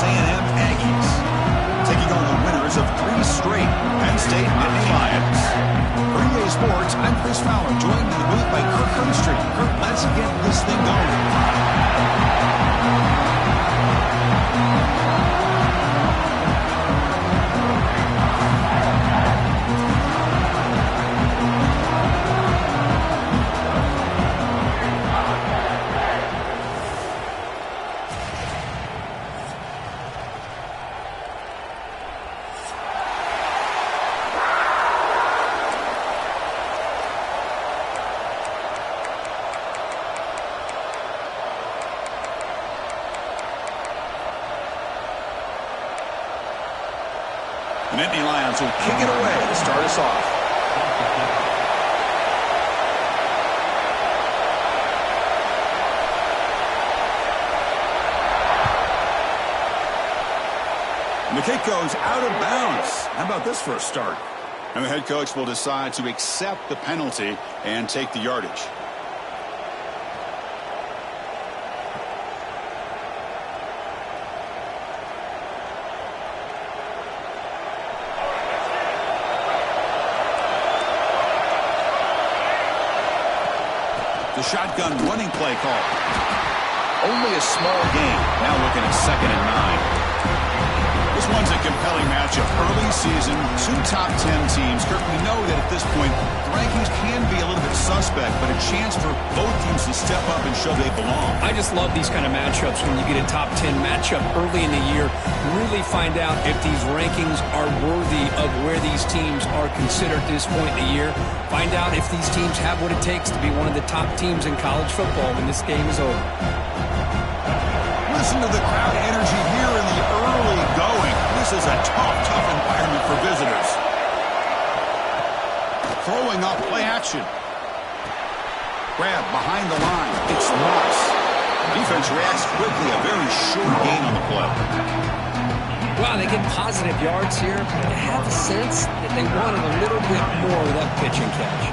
Texas A&M Aggies taking on the winners of 3 straight Penn State Nittany Lions. For EA Sports, I'm Chris Fowler, joined in the booth by Kirk Herbstreit. Kirk, let's get this thing going. The Nittany Lions will kick it away to start us off. And the kick goes out of bounds. How about this for a start? And the head coach will decide to accept the penalty and take the yardage. The shotgun running play call. Only a small gain. Now looking at 2nd and 9. This one's a compelling matchup. Early season, 2 top 10 teams. Kirk, we know that at this point, the rankings can be a little bit suspect, but a chance for both teams to step up and show they belong. I just love these kind of matchups when you get a top 10 matchup early in the year. Really find out if these rankings are worthy of where these teams are considered at this point in the year. Find out if these teams have what it takes to be one of the top teams in college football when this game is over. Listen to the crowd energy here in the early going. This is a tough environment for visitors. Throwing up play action. Grab behind the line. It's Moss. Defense reacts quickly. A very short gain on the play. Wow, they get positive yards here. I have a sense that they wanted a little bit more of that pitch and catch.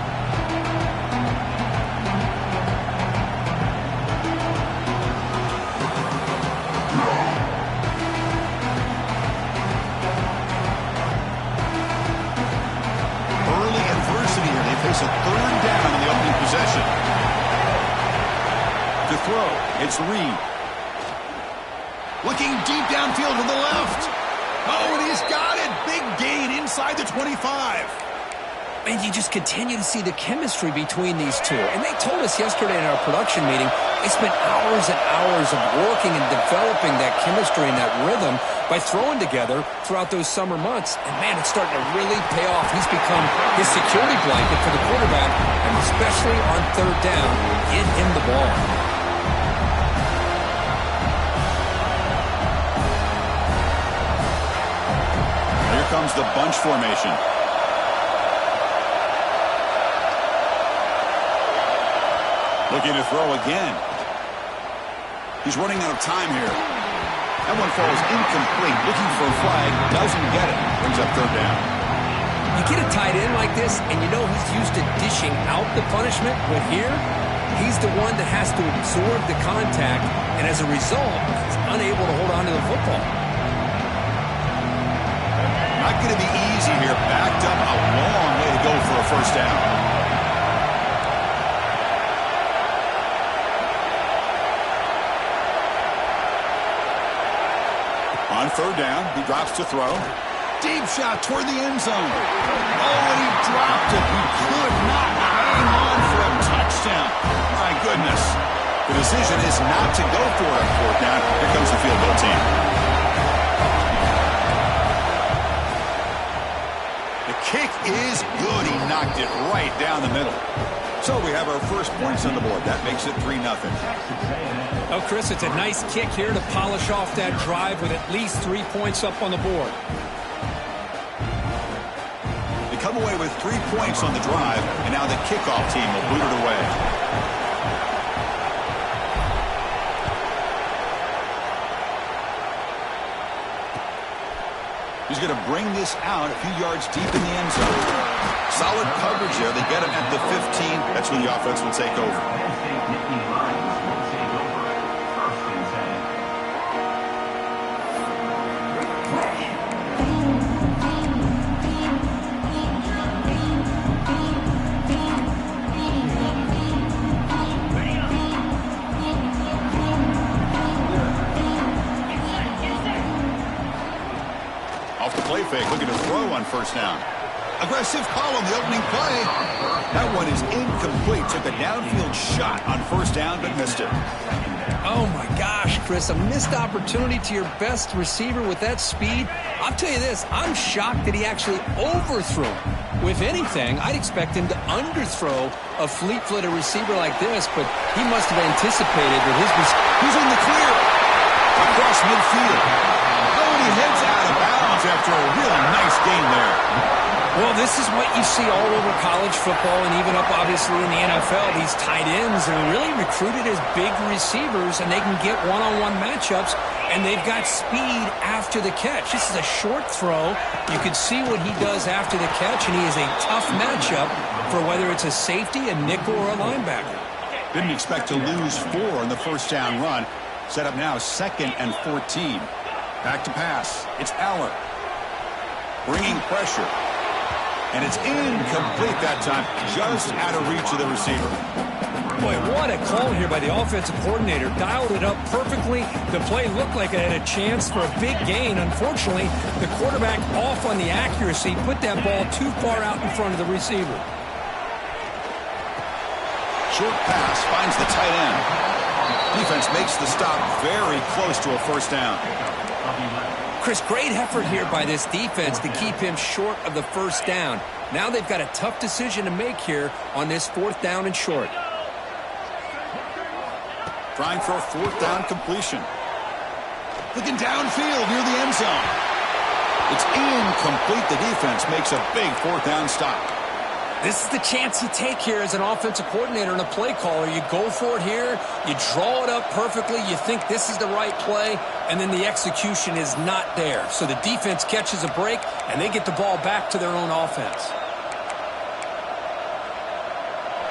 It's a 3rd down in the opening possession. To throw, it's Reed. Looking deep downfield to the left. Oh, and he's got it. Big gain inside the 25. And you just continue to see the chemistry between these two. And they told us yesterday in our production meeting, they spent hours and hours of working and developing that chemistry and that rhythm by throwing together throughout those summer months. And, man, it's starting to really pay off. He's become his security blanket for the quarterback, and especially on 3rd down, get him the ball. Here comes the bunch formation. Looking to throw again. He's running out of time here. That one falls incomplete. Looking for a flag. Doesn't get it. Brings up 3rd down. You get a tight end like this, and you know he's used to dishing out the punishment. But here, he's the one that has to absorb the contact. And as a result, he's unable to hold on to the football. Not going to be easy here. Backed up a long way to go for a 1st down. On 3rd down, he drops to throw. Deep shot toward the end zone. Oh, and he dropped it. He could not hang on for a touchdown. My goodness. The decision is not to go for it on 4th down. Here comes the field goal team. The kick is good. He knocked it right down the middle. So we have our first points on the board. That makes it 3-0. Oh, Chris, it's a nice kick here to polish off that drive with at least 3 points up on the board. They come away with 3 points on the drive, and now the kickoff team will boot it away. He's going to bring this out a few yards deep in the end zone. Solid coverage there. They get him at the 15. That's when the offense will take over. fake, looking to throw on first down. Aggressive call on the opening play. That one is incomplete. Took a downfield shot on first down, but missed it. Oh, my gosh, Chris, a missed opportunity to your best receiver with that speed. I'll tell you this, I'm shocked that he actually overthrew him. If anything, I'd expect him to underthrow a fleet-footed receiver like this, but he must have anticipated that he's in the clear. Across midfield. Oh, and he heads out of bounds after a really nice gain there. Well, this is what you see all over college football and even up, obviously, in the NFL. These tight ends are really recruited as big receivers, and they can get one-on-one matchups, and they've got speed after the catch. This is a short throw. You can see what he does after the catch, and he is a tough matchup for whether it's a safety, a nickel, or a linebacker. Didn't expect to lose 4 on the first down run. Set up now 2nd and 14. Back to pass. It's Aller. Bringing pressure. And it's incomplete that time, just out of reach of the receiver. Boy, what a call here by the offensive coordinator. Dialed it up perfectly. The play looked like it had a chance for a big gain. Unfortunately, the quarterback off on the accuracy, put that ball too far out in front of the receiver. Short pass finds the tight end. Defense makes the stop very close to a first down. Chris, great effort here by this defense to keep him short of the first down. Now they've got a tough decision to make here on this 4th down and short. Trying for a 4th down completion. Looking downfield near the end zone. It's incomplete. The defense makes a big 4th down stop. This is the chance you take here as an offensive coordinator and a play caller. You go for it here, you draw it up perfectly, you think this is the right play, and then the execution is not there. So the defense catches a break, and they get the ball back to their own offense.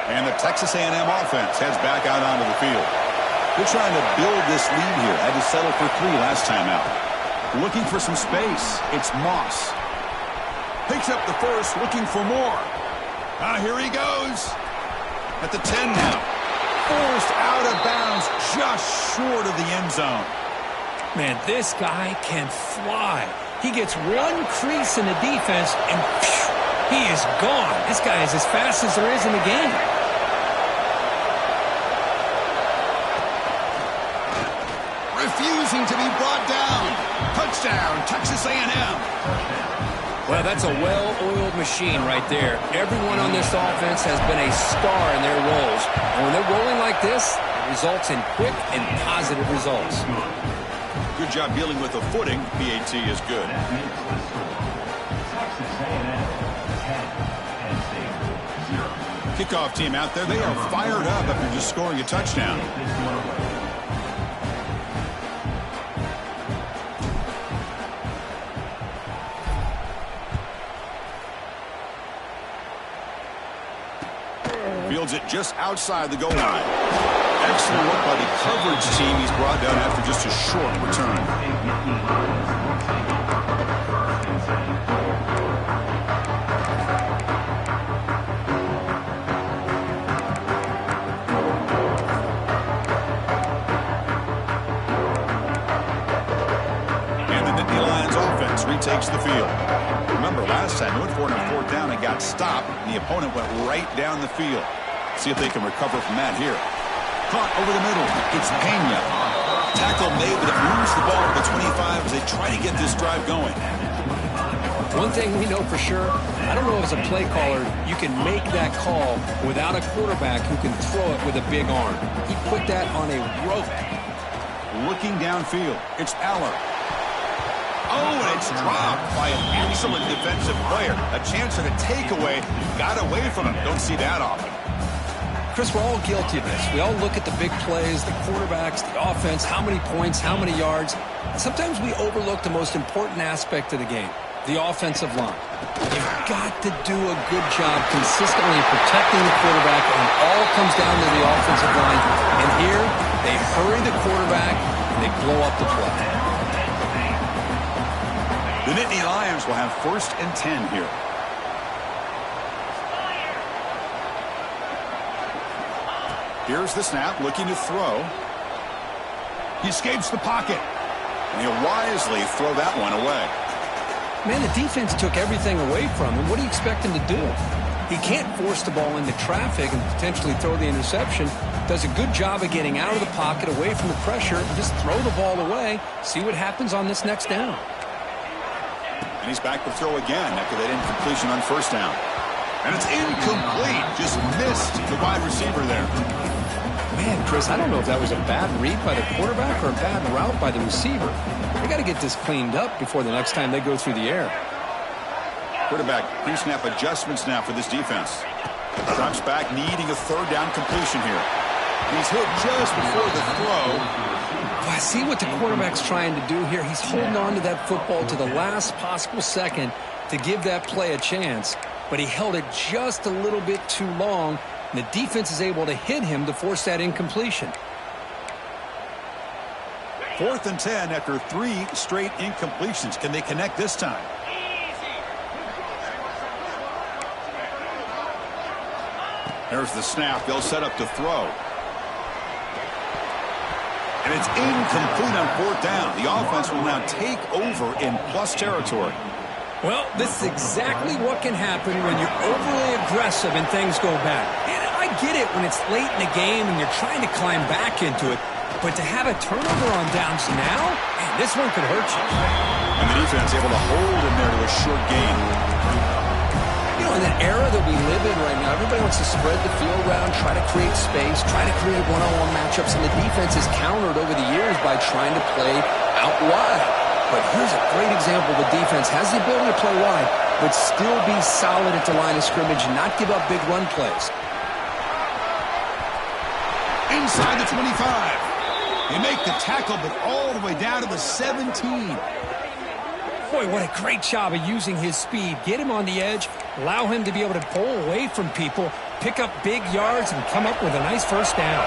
And the Texas A&M offense heads back out onto the field. They're trying to build this lead here. Had to settle for 3 last time out. Looking for some space. It's Moss. Picks up the first, looking for more. Here he goes. At the 10 now. Forced out of bounds, just short of the end zone. Man, this guy can fly. He gets one crease in the defense, and phew, he is gone. This guy is as fast as there is in the game. Refusing to be brought down. Touchdown, Texas A&M. Well, that's a well-oiled machine right there. Everyone on this offense has been a star in their roles. And when they're rolling like this, it results in quick and positive results. Good job dealing with the footing. PAT is good. Kickoff team out there. They are fired up after just scoring a touchdown. Fields it just outside the goal line. Excellent work by the coverage team. He's brought down after just a short return. And the Nittany Lions offense retakes the field. Remember, last time, they went for it on 4th down and got stopped, and the opponent went right down the field. See if they can recover from that here. Caught over the middle. It's Pena. Tackle made, but it moves the ball to the 25 as they try to get this drive going. One thing we know for sure, I don't know as a play caller, you can make that call without a quarterback who can throw it with a big arm. He put that on a rope. Looking downfield, it's Aller. Oh, and it's dropped by an excellent defensive player. A chance at a takeaway. Got away from him. Don't see that often. Chris, we're all guilty of this. We all look at the big plays, the quarterbacks, the offense, how many points, how many yards. And sometimes we overlook the most important aspect of the game, the offensive line. You've got to do a good job consistently protecting the quarterback, and it all comes down to the offensive line. And here, they hurry the quarterback, and they blow up the play. The Nittany Lions will have 1st and 10 here. Here's the snap, looking to throw. He escapes the pocket, and he'll wisely throw that one away. Man, the defense took everything away from him. What do you expect him to do? He can't force the ball into traffic and potentially throw the interception. Does a good job of getting out of the pocket, away from the pressure, and just throw the ball away. See what happens on this next down. And he's back to throw again after that incompletion on first down. And it's incomplete. Just missed the wide receiver there. Man, Chris, I don't know if that was a bad read by the quarterback or a bad route by the receiver. They got to get this cleaned up before the next time they go through the air. Quarterback pre-snap adjustments now for this defense. Drops back, needing a third down completion here. And he's hit just before the throw. I see what the quarterback's trying to do here. He's holding on to that football to the last possible second to give that play a chance. But he held it just a little bit too long. And the defense is able to hit him to force that incompletion. 4th and 10 after 3 straight incompletions. Can they connect this time? There's the snap. They'll set up to throw. And it's incomplete on 4th down. The offense will now take over in plus territory. Well, this is exactly what can happen when you're overly aggressive and things go bad. And I get it when it's late in the game and you're trying to climb back into it. But to have a turnover on downs now, man, this one could hurt you. And the defense able to hold him there to a short gain. You know, in the era that we live in right now, everybody wants to spread the field around, try to create space, try to create one-on-one matchups, and the defense is countered over the years by trying to play out wide. But here's a great example. The defense has the ability to play wide, but still be solid at the line of scrimmage and not give up big run plays. Inside the 25. They make the tackle, but all the way down to the 17. Boy, what a great job of using his speed. Get him on the edge, allow him to be able to pull away from people, pick up big yards, and come up with a nice first down.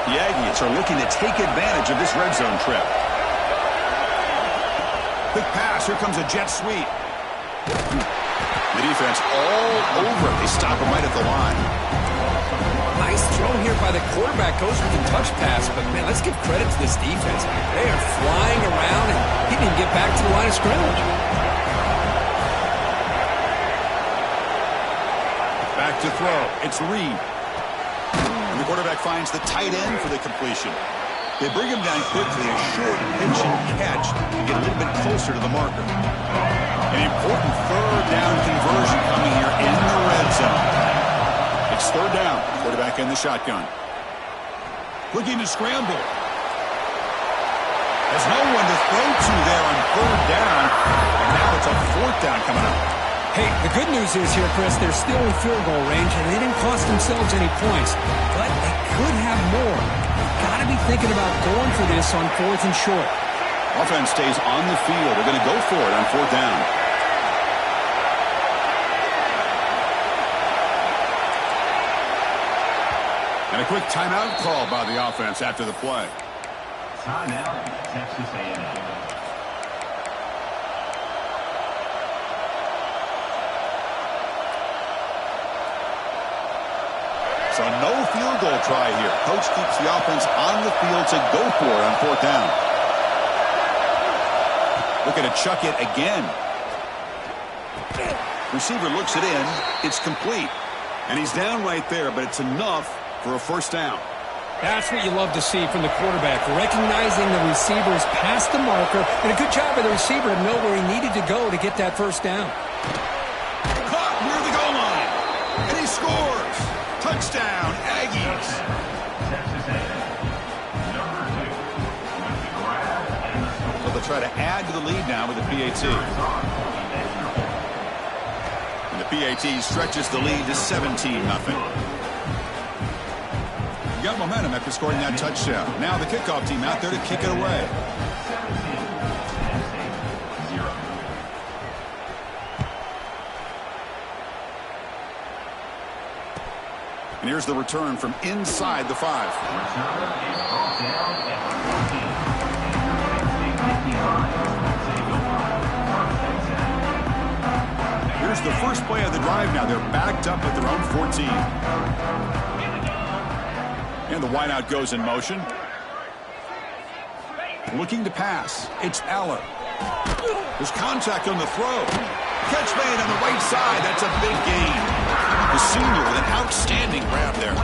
The Aggies are looking to take advantage of this red zone trip. Quick pass. Here comes a jet sweep. The defense all over it. They stop him right at the line. Nice throw here by the quarterback. Goes with the touch pass. But, man, let's give credit to this defense. They are flying around, and he didn't even get back to the line of scrimmage. Back to throw. It's Reed. And the quarterback finds the tight end for the completion. They bring him down quickly, a short pitch and catch to get a little bit closer to the marker. An important third down conversion coming here in the red zone. It's third down. Quarterback in the shotgun. Looking to scramble. There's no one to throw to there on third down. And now it's a 4th down coming up. Hey, the good news is here, Chris, they're still in field goal range, and they didn't cost themselves any points. But they could have more. Got to be thinking about going for this on 4th and short. Offense stays on the field. They're going to go for it on 4th down. And a quick timeout call by the offense after the play. Timeout, Texas A&M. So no field goal try here. Coach keeps the offense on the field to go for it on 4th down. Looking to chuck it again. Receiver looks it in. It's complete. And he's down right there, but it's enough for a first down. That's what you love to see from the quarterback, recognizing the receiver is past the marker, and a good job by the receiver to know where he needed to go to get that first down. Caught near the goal line. And he scores. Touchdown, Aggies. So they'll try to add to the lead now with the PAT. And the PAT stretches the lead to 17-0. Got momentum after scoring that touchdown. Now the kickoff team out there to kick it away. And here's the return from inside the 5. Here's the first play of the drive now. They're backed up at their own 14. And the wideout goes in motion. Looking to pass. It's Eller. There's contact on the throw. Catch made on the right side. That's a big gain. The senior with an outstanding grab there.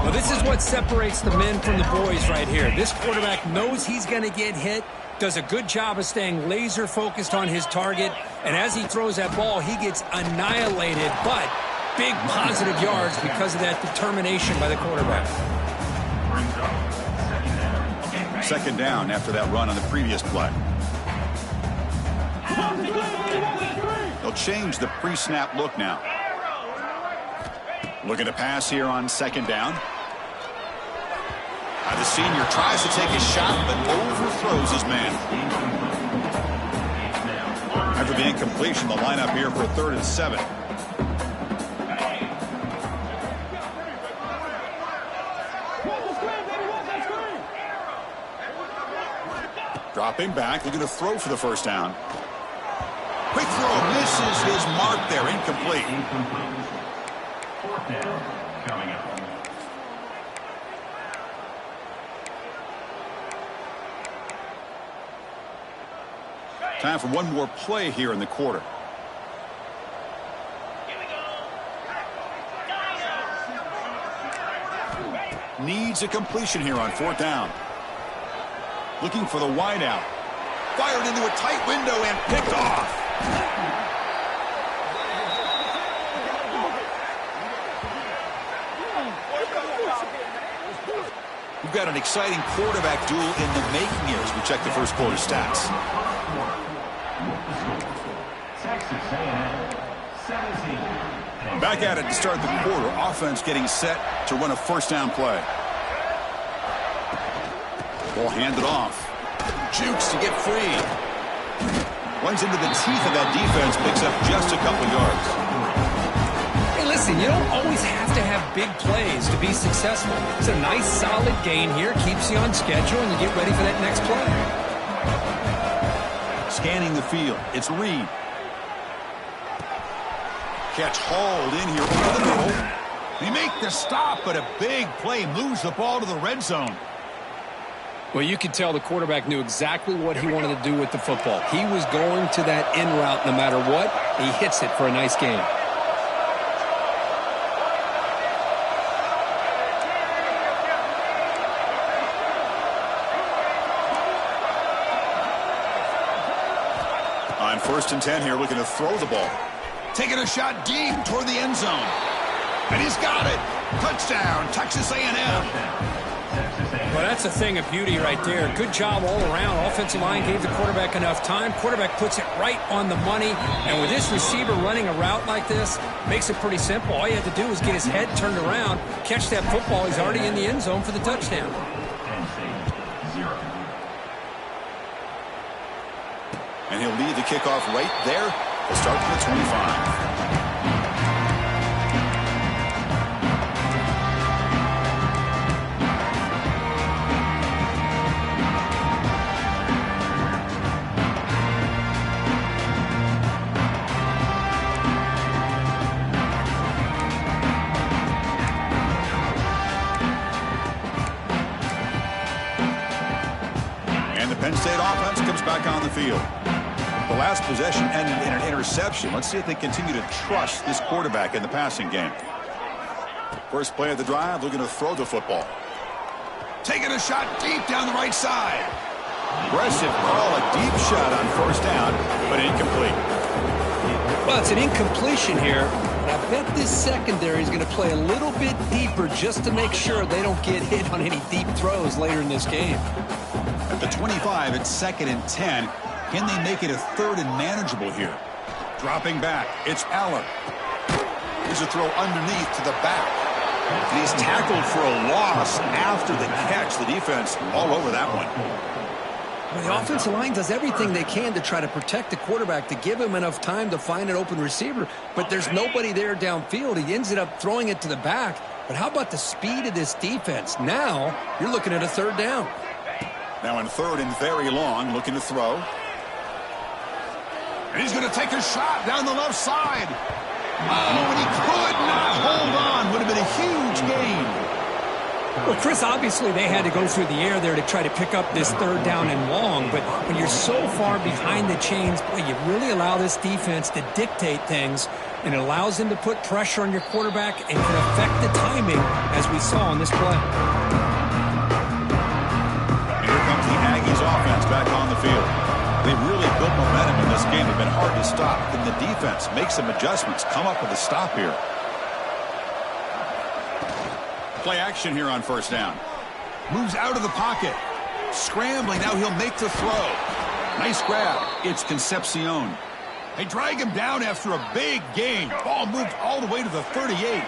Well, this is what separates the men from the boys right here. This quarterback knows he's going to get hit, does a good job of staying laser focused on his target, and as he throws that ball, he gets annihilated, but big positive yards because of that determination by the quarterback. Second down after that run on the previous play. They'll change the pre-snap look now. Looking to pass here on second down. The senior tries to take a shot, but overthrows his man. After the incompletion, the lineup here for 3rd and 7. Dropping back, looking to throw for the first down. Quick throw, misses his mark there, incomplete. 4th down, coming up. Time for one more play here in the quarter. Needs a completion here on 4th down. Looking for the wideout. Fired into a tight window and picked off. We've got an exciting quarterback duel in the making here as we check the first quarter stats. Texas A&M 17. Back at it to start the quarter. Offense getting set to run a first down play. Ball handed off. Jukes to get free. Runs into the teeth of that defense. Picks up just a couple yards. Hey, listen, you don't always have to have big plays to be successful. It's a nice, solid gain here. Keeps you on schedule, and you get ready for that next play. Scanning the field. It's Reed. Catch hauled in here over the middle. They make the stop, but a big play moves the ball to the red zone. Well, you could tell the quarterback knew exactly what he wanted to do with the football. He was going to that in route no matter what. He hits it for a nice gain. On 1st and 10 here, looking to throw the ball. Taking a shot deep toward the end zone. And he's got it. Touchdown, Texas A&M. Well, that's a thing of beauty right there. Good job all around. Offensive line gave the quarterback enough time. Quarterback puts it right on the money. And with this receiver running a route like this, makes it pretty simple. All you have to do is get his head turned around, catch that football. He's already in the end zone for the touchdown. And he'll lead the kickoff right there. He'll start from the 25. And the Penn State offense comes back on the field. The last possession ended in an interception. Let's see if they continue to trust this quarterback in the passing game. First play of the drive, looking to throw the football. Taking a shot deep down the right side. Aggressive call, a deep shot on 1st down, but incomplete. Well, it's an incompletion here. And I bet this secondary is going to play a little bit deeper just to make sure they don't get hit on any deep throws later in this game. At the 25, it's 2nd and 10. Can they make it a 3rd and manageable here? Dropping back, it's Allen. Here's a throw underneath to the back. And he's tackled for a loss after the catch. The defense all over that one. Well, the offensive line does everything they can to try to protect the quarterback, to give him enough time to find an open receiver, but there's nobody there downfield. He ends up throwing it to the back. But how about the speed of this defense? Now you're looking at a 3rd down. Now in 3rd and very long, looking to throw. And he's going to take a shot down the left side. Oh, and he could not hold on. Would have been a huge gain. Well, Chris, obviously they had to go through the air there to try to pick up this third down and long, but when you're so far behind the chains, boy, you really allow this defense to dictate things, and it allows them to put pressure on your quarterback and can affect the timing, as we saw on this play. And here comes the Aggies offense back on the field. They've really built momentum in this game. They've been hard to stop. Can the defense make some adjustments, come up with a stop here? Play action here on first down. Moves out of the pocket. Scrambling. Now he'll make the throw. Nice grab. It's Concepcion. They drag him down after a big gain. Ball moved all the way to the 38.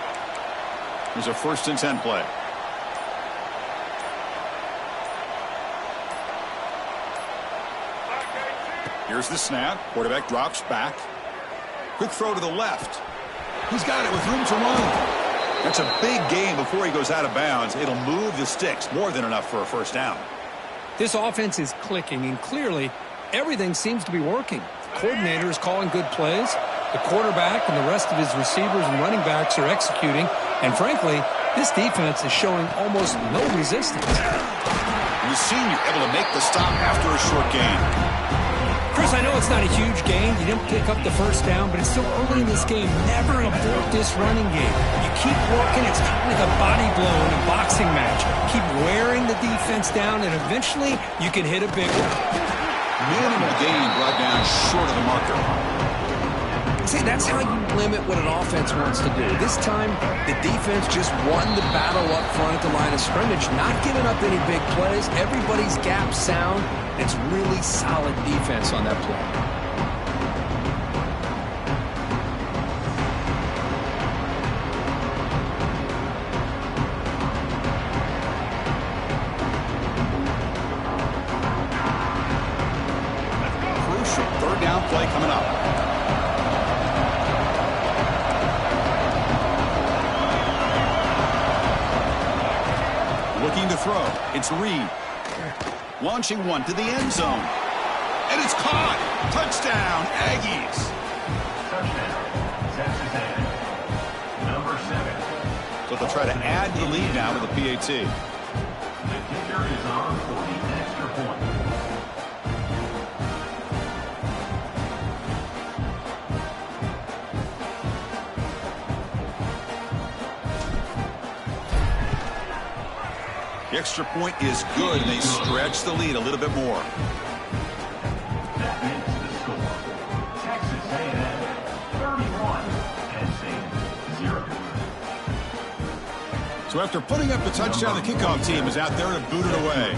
There's a 1st and 10 play. Here's the snap. Quarterback drops back. Quick throw to the left. He's got it with room to run. That's a big gain before he goes out of bounds. It'll move the sticks. More than enough for a 1st down. This offense is clicking, and clearly everything seems to be working. The coordinator is calling good plays. The quarterback and the rest of his receivers and running backs are executing. And frankly, this defense is showing almost no resistance. The senior able to make the stop after a short gain. Chris, I know it's not a huge gain. You didn't pick up the 1st down, but it's still early in this game. Never abort this running game. You keep working. It's kind of like a body blow in a boxing match. Keep wearing the defense down, and eventually you can hit a big one. Minimal gain brought down short of the marker. See, that's how you limit what an offense wants to do. This time, the defense just won the battle up front at the line of scrimmage, not giving up any big plays. Everybody's gap sound. It's really solid defense on that play. Crucial 3rd down play coming up. Looking to throw. It's Reed. Launching one to the end zone. And it's caught. Touchdown, Aggies. Touchdown, Texas A&M. Number 7. So they'll try to add to the lead now with a PAT. The kicker is on for the extra point. The extra point is good, and they stretch the lead a little bit more. That makes the score. Texas A&M 31, Penn State 0. So after putting up the touchdown, the kickoff team is out there to boot it away.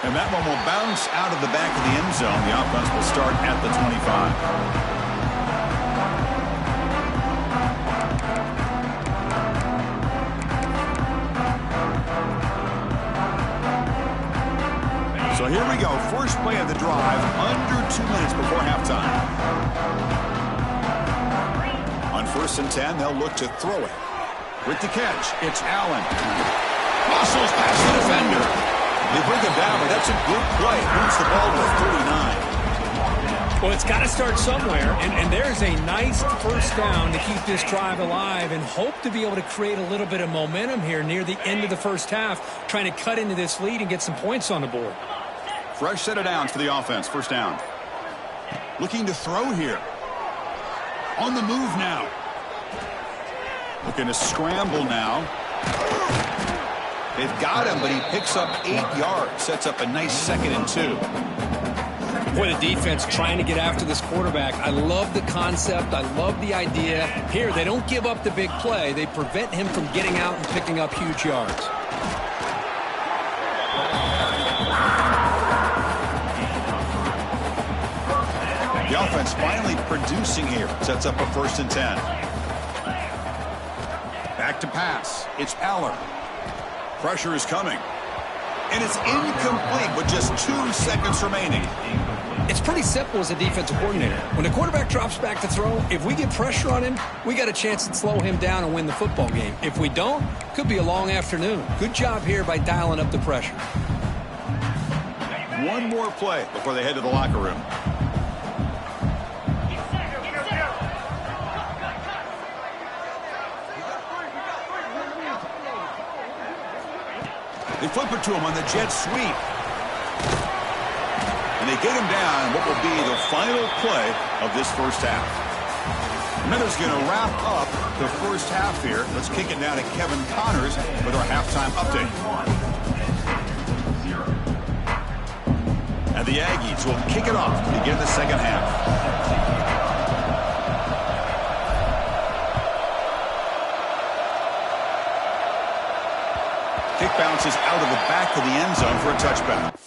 And that one will bounce out of the back of the end zone. The offense will start at the 25. So here we go. First play of the drive, under 2 minutes before halftime. On 1st and 10, they'll look to throw it. With the catch, it's Allen. Muscles past the defender. They bring him down, but that's a good play. Moves the ball to 39. Well, it's got to start somewhere, and there's a nice 1st down to keep this drive alive and hope to be able to create a little bit of momentum here near the end of the 1st half, trying to cut into this lead and get some points on the board. Fresh set of downs for the offense. 1st down. Looking to throw here. On the move now. Looking to scramble now. They've got him, but he picks up 8 yards. Sets up a nice 2nd and 2. Boy, the defense trying to get after this quarterback. I love the concept. I love the idea. Here, they don't give up the big play. They prevent him from getting out and picking up huge yards. The offense finally producing here. Sets up a 1st and 10. Back to pass. It's Aller. Pressure is coming. And it's incomplete with just 2 seconds remaining. It's pretty simple as a defensive coordinator. When the quarterback drops back to throw, if we get pressure on him, we got a chance to slow him down and win the football game. If we don't, could be a long afternoon. Good job here by dialing up the pressure. one more play before they head to the locker room. They flip it to him on the jet sweep. And they get him down what will be the final play of this first half. Minnesot's going to wrap up the first half here. Let's kick it now to Kevin Connors with our halftime update. And the Aggies will kick it off to begin the second half. Kick bounces out of the back of the end zone for a touchback.